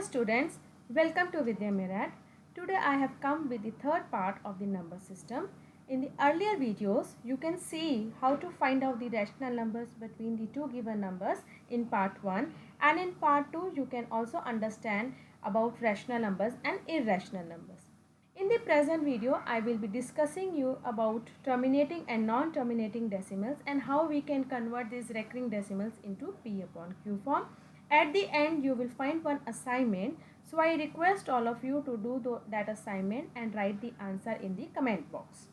Hello students, welcome to Vidya Mirad. Today I have come with the third part of the number system. In the earlier videos, you can see how to find out the rational numbers between the two given numbers in part 1, and in part 2 you can also understand about rational numbers and irrational numbers. In the present video, I will be discussing you about terminating and non-terminating decimals and how we can convert these recurring decimals into P upon Q form. At the end, you will find one assignment. So I request all of you to do that assignment and write the answer in the comment box.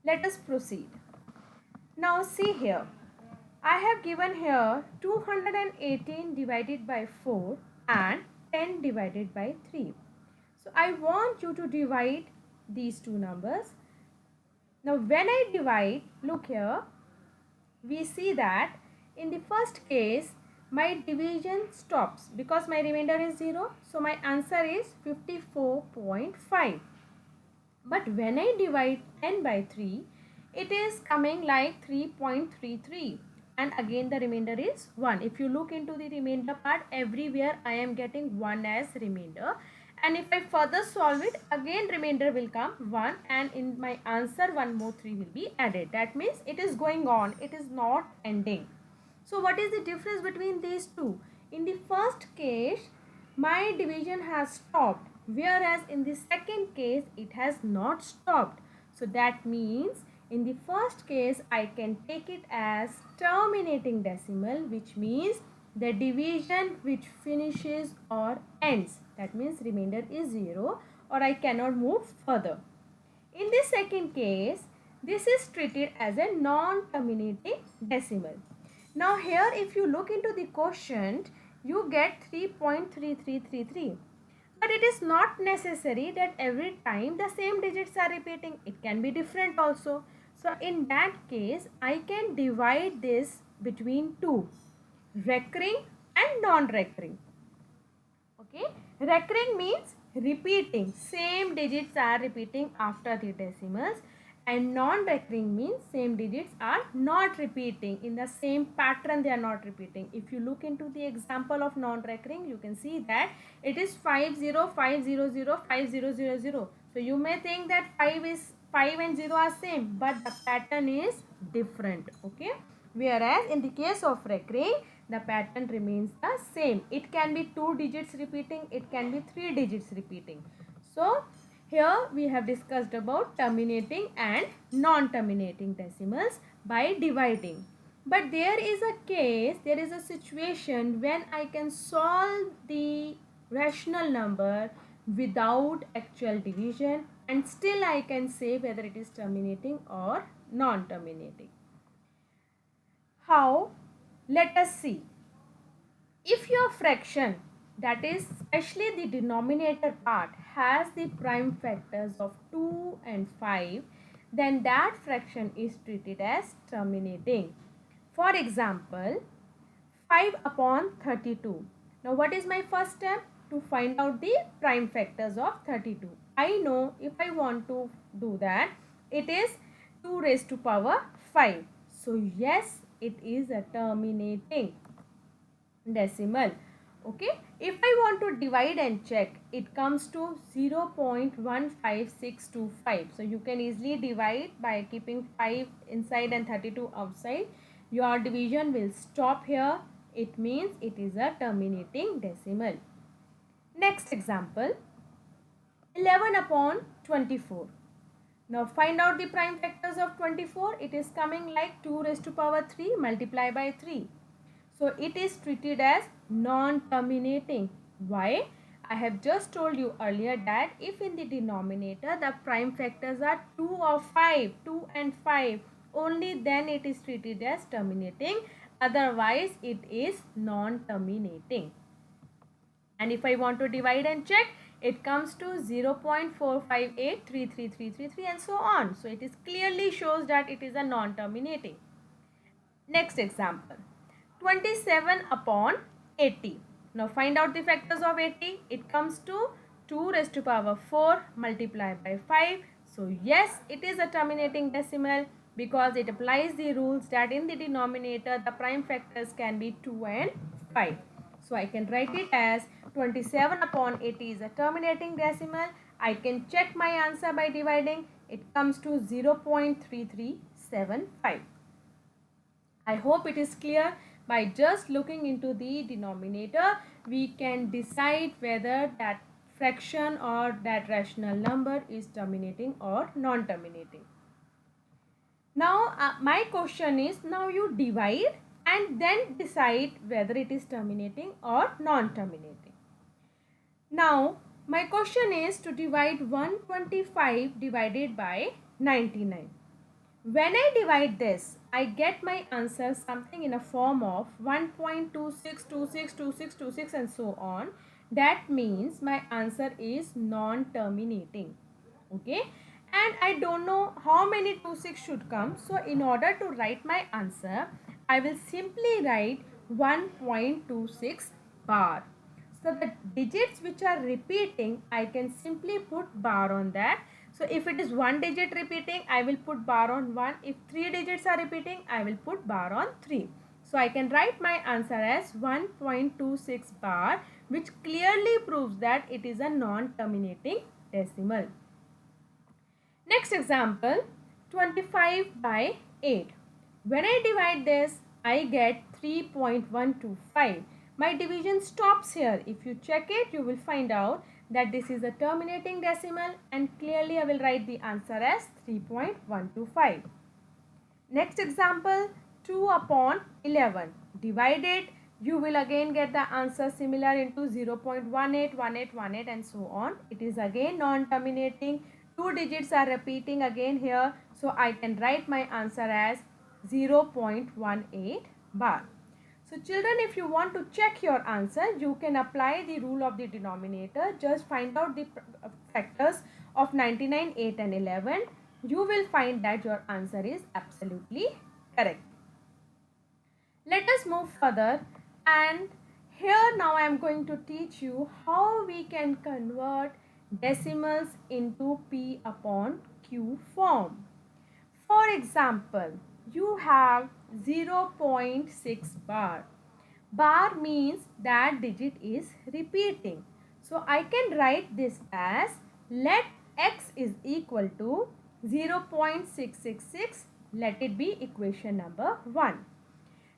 Let us proceed. Now see here. I have given here 218 divided by 4 and 10 divided by 3. So I want you to divide these two numbers. Now when I divide, look here, we see that in the first case my division stops because my remainder is 0. So my answer is 54.5. But when I divide 10 by 3, it is coming like 3.33, and again the remainder is 1. If you look into the remainder part, everywhere I am getting 1 as remainder, and if I further solve it, again remainder will come 1, and in my answer one more 3 will be added. That means it is going on, it is not ending. So what is the difference between these two? In the first case, my division has stopped, whereas in the second case it has not stopped. So that means in the first case I can take it as terminating decimal, which means the division which finishes or ends. That means remainder is 0 or I cannot move further. In the second case, this is treated as a non-terminating decimal. Now here if you look into the quotient, you get 3.3333. But it is not necessary that every time the same digits are repeating. It can be different also. So in that case, I can divide this between two, recurring and non-recurring. Okay, recurring means repeating, same digits are repeating after the decimals, and non-recurring means same digits are not repeating in the same pattern, they are not repeating. If you look into the example of non-recurring, you can see that it is 505005000. So you may think that 5 and 0 are same, but the pattern is different. Okay, whereas in the case of recurring, the pattern remains the same. It can be 2 digits repeating, it can be 3 digits repeating. So here we have discussed about terminating and non-terminating decimals by dividing. But there is a case, there is a situation when I can solve the rational number without actual division, and still I can say whether it is terminating or non-terminating. How? Let us see. If your fraction, that is especially the denominator part, has the prime factors of 2 and 5, then that fraction is treated as terminating. For example, 5 upon 32. Now what is my first step? To find out the prime factors of 32. I know if I want to do that, it is 2 raised to power 5. So yes, it is a terminating decimal. Okay, if I want to divide and check, it comes to 0.15625. So you can easily divide by keeping 5 inside and 32 outside. Your division will stop here. It means it is a terminating decimal. Next example, 11 upon 24. Now find out the prime factors of 24. It is coming like 2 raised to power 3 multiply by 3. So it is treated as non-terminating. Why? I have just told you earlier that if in the denominator the prime factors are 2 or 5, 2 and 5, only then it is treated as terminating. Otherwise it is non-terminating. And if I want to divide and check, it comes to 0.4583333 and so on. So it is clearly shows that it is a non-terminating. Next example, 27 upon 80. Now find out the factors of 80. It comes to 2 raised to power 4 multiplied by 5. So yes, it is a terminating decimal because it applies the rules that in the denominator the prime factors can be 2 and 5. So I can write it as 27 upon 80 is a terminating decimal. I can check my answer by dividing. It comes to 0.3375. I hope it is clear. By just looking into the denominator, we can decide whether that fraction or that rational number is terminating or non-terminating. Now, my question is, now you divide and then decide whether it is terminating or non-terminating. Now, my question is to divide 125 divided by 99. When I divide this, I get my answer something in a form of 1.26262626 and so on. That means my answer is non-terminating. Okay. And I don't know how many 26 should come. So in order to write my answer, I will simply write 1.26 bar. So the digits which are repeating, I can simply put bar on that. So if it is one digit repeating, I will put bar on 1. If 3 digits are repeating, I will put bar on 3. So I can write my answer as 1.26 bar, which clearly proves that it is a non-terminating decimal. Next example, 25 by 8. When I divide this, I get 3.125. My division stops here. If you check it, you will find out that this is a terminating decimal, and clearly I will write the answer as 3.125. Next example, 2 upon 11. Divide it, you will again get the answer similar into 0.181818 and so on. It is again non-terminating. 2 digits are repeating again here. So I can write my answer as 0.18 bar. So children, if you want to check your answer, you can apply the rule of the denominator. Just find out the factors of 99, 8 and 11. You will find that your answer is absolutely correct. Let us move further, and here now I am going to teach you how we can convert decimals into P upon Q form. For example, you have 0.6 bar. Bar means that digit is repeating. So I can write this as, let x is equal to 0.666. Let it be equation number 1.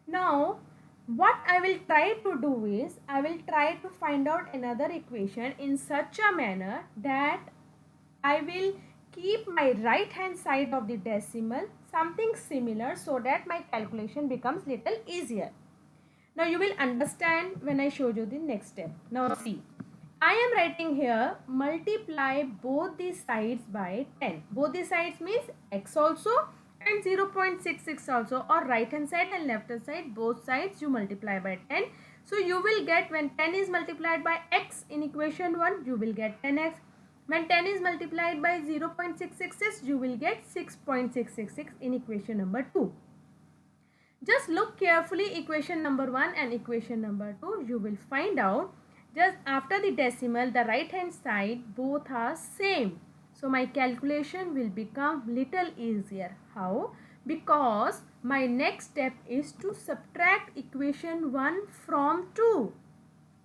Now, what I will try to do is, I will try to find out another equation in such a manner that I will keep my right hand side of the decimal something similar, so that my calculation becomes little easier. Now you will understand when I show you the next step. Now see, I am writing here, multiply both the sides by 10. Both the sides means x also and 0.66 also, or right hand side and left hand side, both sides you multiply by 10. So you will get, when 10 is multiplied by x in equation 1, you will get 10x. When 10 is multiplied by 0.666, you will get 6.666 in equation number 2. Just look carefully equation number 1 and equation number 2. You will find out, just after the decimal, the right hand side both are same. So my calculation will become little easier. How? Because my next step is to subtract equation 1 from 2.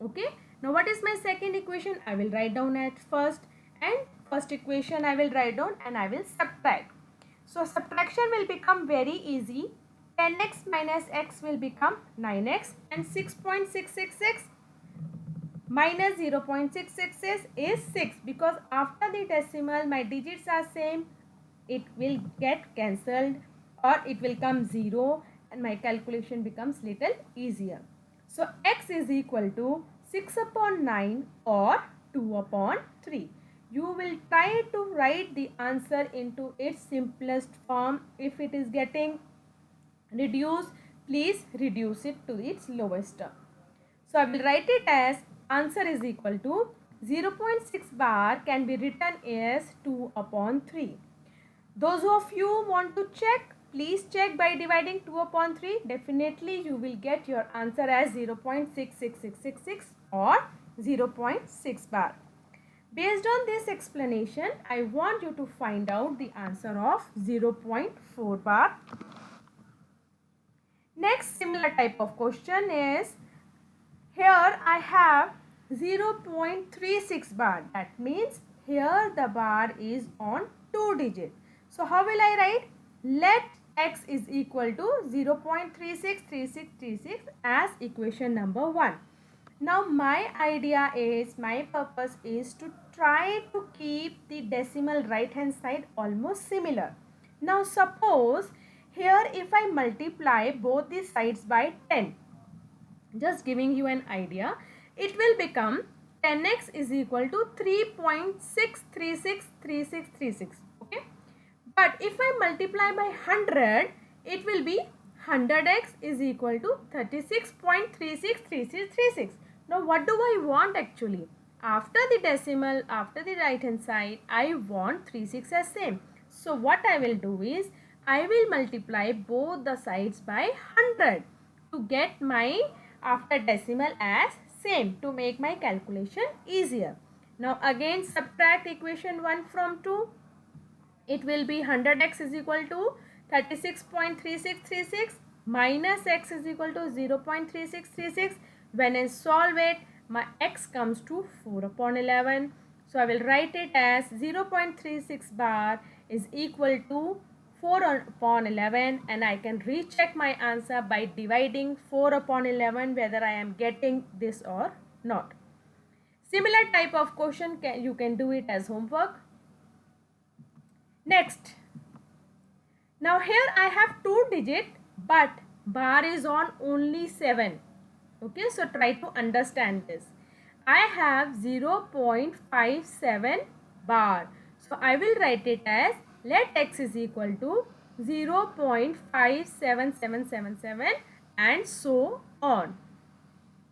Okay. Now what is my second equation? I will write down at first, and first equation I will write down and I will subtract. So subtraction will become very easy. 10x minus x will become 9x, and 6.666 minus 0.666 is 6, because after the decimal my digits are same. It will get cancelled or it will come 0, and my calculation becomes little easier. So x is equal to 6 upon 9 or 2 upon 3. You will try to write the answer into its simplest form. If it is getting reduced, please reduce it to its lowest term. So I will write it as, answer is equal to 0.6 bar can be written as 2 upon 3. Those of you want to check, please check by dividing 2 upon 3. Definitely you will get your answer as 0.66666 or 0.6 bar. Based on this explanation, I want you to find out the answer of 0.4 bar. Next similar type of question is, here I have 0.36 bar. That means here the bar is on 2 digit. So how will I write? Let x is equal to 0.363636 as equation number 1. Now my purpose is to try to keep the decimal right hand side almost similar. Now suppose here if I multiply both the sides by 10, just giving you an idea, it will become 10x is equal to 3.6363636. Okay. But if I multiply by 100, it will be 100x is equal to 36.363636. Now what do I want actually? After the decimal, after the right hand side, I want 36 as same. So what I will do is, I will multiply both the sides by 100 to get my after decimal as same, to make my calculation easier. Now again subtract equation 1 from 2. It will be 100x is equal to 36.3636 minus x is equal to 0.3636. When I solve it, my x comes to 4 upon 11. So I will write it as 0.36 bar is equal to 4 upon 11, and I can recheck my answer by dividing 4 upon 11 whether I am getting this or not. Similar type of question you can do it as homework. Next, now here I have 2 digit but bar is on only 7. Okay, so try to understand this. I have 0.57 bar. So I will write it as let x is equal to 0.57777 and so on.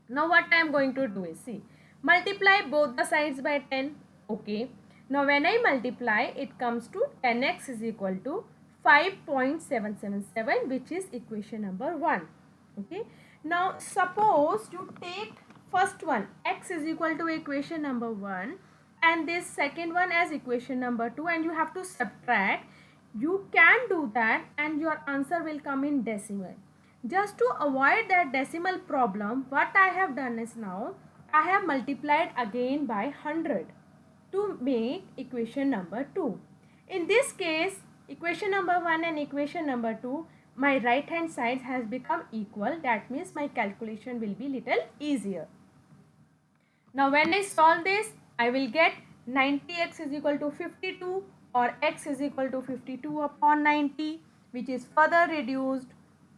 Now what I am going to do is, see, multiply both the sides by 10. Okay. Now when I multiply, it comes to 10x is equal to 5.777, which is equation number 1. Okay. Now suppose you take first one, x is equal to equation number 1, and this second one as equation number 2, and you have to subtract. You can do that and your answer will come in decimal. Just to avoid that decimal problem, what I have done is, now I have multiplied again by 100 to make equation number 2. In this case, equation number 1 and equation number 2, my right hand side has become equal. That means my calculation will be little easier. Now when I solve this, I will get 90x is equal to 52, or x is equal to 52 upon 90, which is further reduced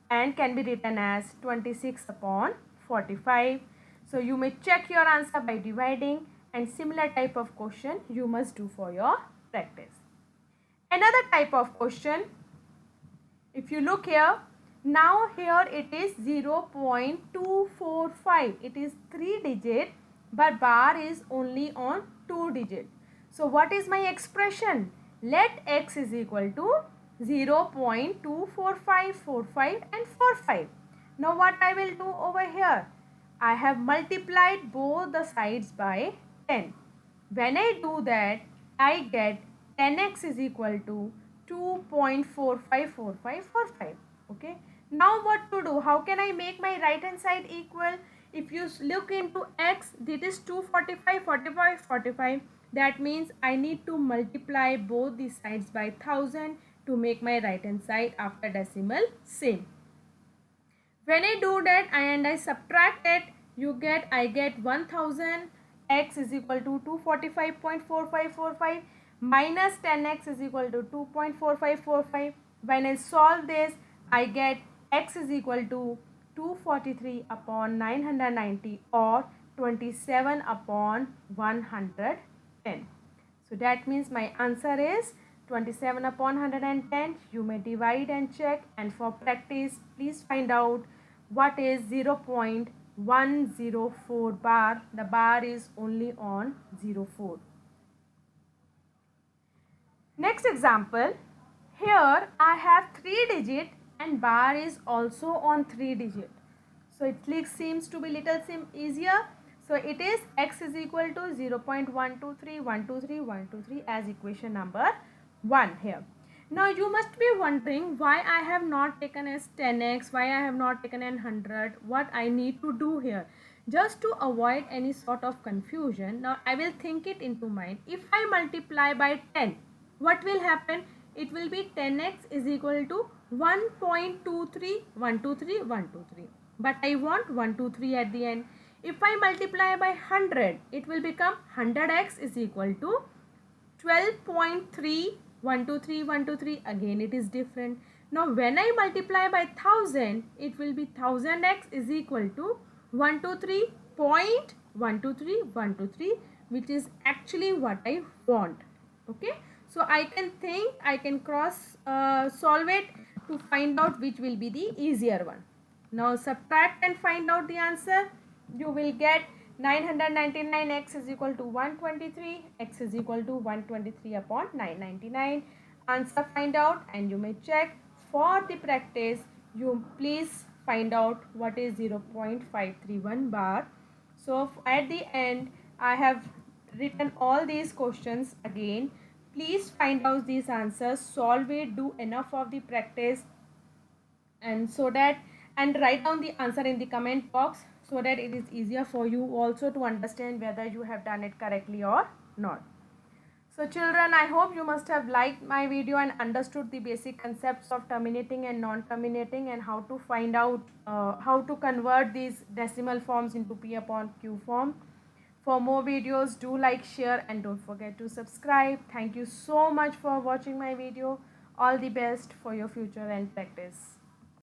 and can be written as 26 upon 45. So you may check your answer by dividing, and similar type of question you must do for your practice. Another type of question, if you look here, now here it is 0.245. It is 3 digit but bar is only on 2 digit. So what is my expression? Let x is equal to 0.24545 and 45. Now what I will do over here? I have multiplied both the sides by 10. When I do that, I get 10x is equal to 2.454545. Okay. Now what to do? How can I make my right hand side equal? If you look into x, this is 245, 45, 45. That means I need to multiply both the sides by 1000 to make my right hand side after decimal same. When I do that and I subtract it, I get 1000. X is equal to 245.4545 minus 10x is equal to 2.4545. When I solve this, I get x is equal to 243 upon 990, or 27 upon 110. So that means my answer is 27 upon 110. You may divide and check, and for practice, please find out what is 0.104 bar. The bar is only on 04. Next example, here I have 3 digit and bar is also on 3 digit. So it seems to be little easier. So it is x is equal to 0.123 as equation number 1 here. Now you must be wondering why I have not taken as 10x, why I have not taken as 100, what I need to do here. Just to avoid any sort of confusion, now I will think it into mind. If I multiply by 10, what will happen? It will be 10x is equal to 1.23, 123, 123. But I want 123 at the end. If I multiply by 100, it will become 100x is equal to 12.3, 123, 123. Again it is different. Now when I multiply by 1000, it will be 1000x is equal to 123.123, 123, which is actually what I want. Okay, so I can think, I can cross solve it to find out which will be the easier one. Now subtract and find out the answer. You will get 999 x is equal to 123, x is equal to 123 upon 999. Answer find out, and you may check. For the practice, you please find out what is 0.531 bar. So at the end, I have written all these questions again. Please find out these answers, solve it, do enough of the practice, and so that, and write down the answer in the comment box so that it is easier for you also to understand whether you have done it correctly or not. So children, I hope you must have liked my video and understood the basic concepts of terminating and non-terminating, and how to find out how to convert these decimal forms into P upon Q form. For more videos, do like, share, and don't forget to subscribe. Thank you so much for watching my video. All the best for your future and practice.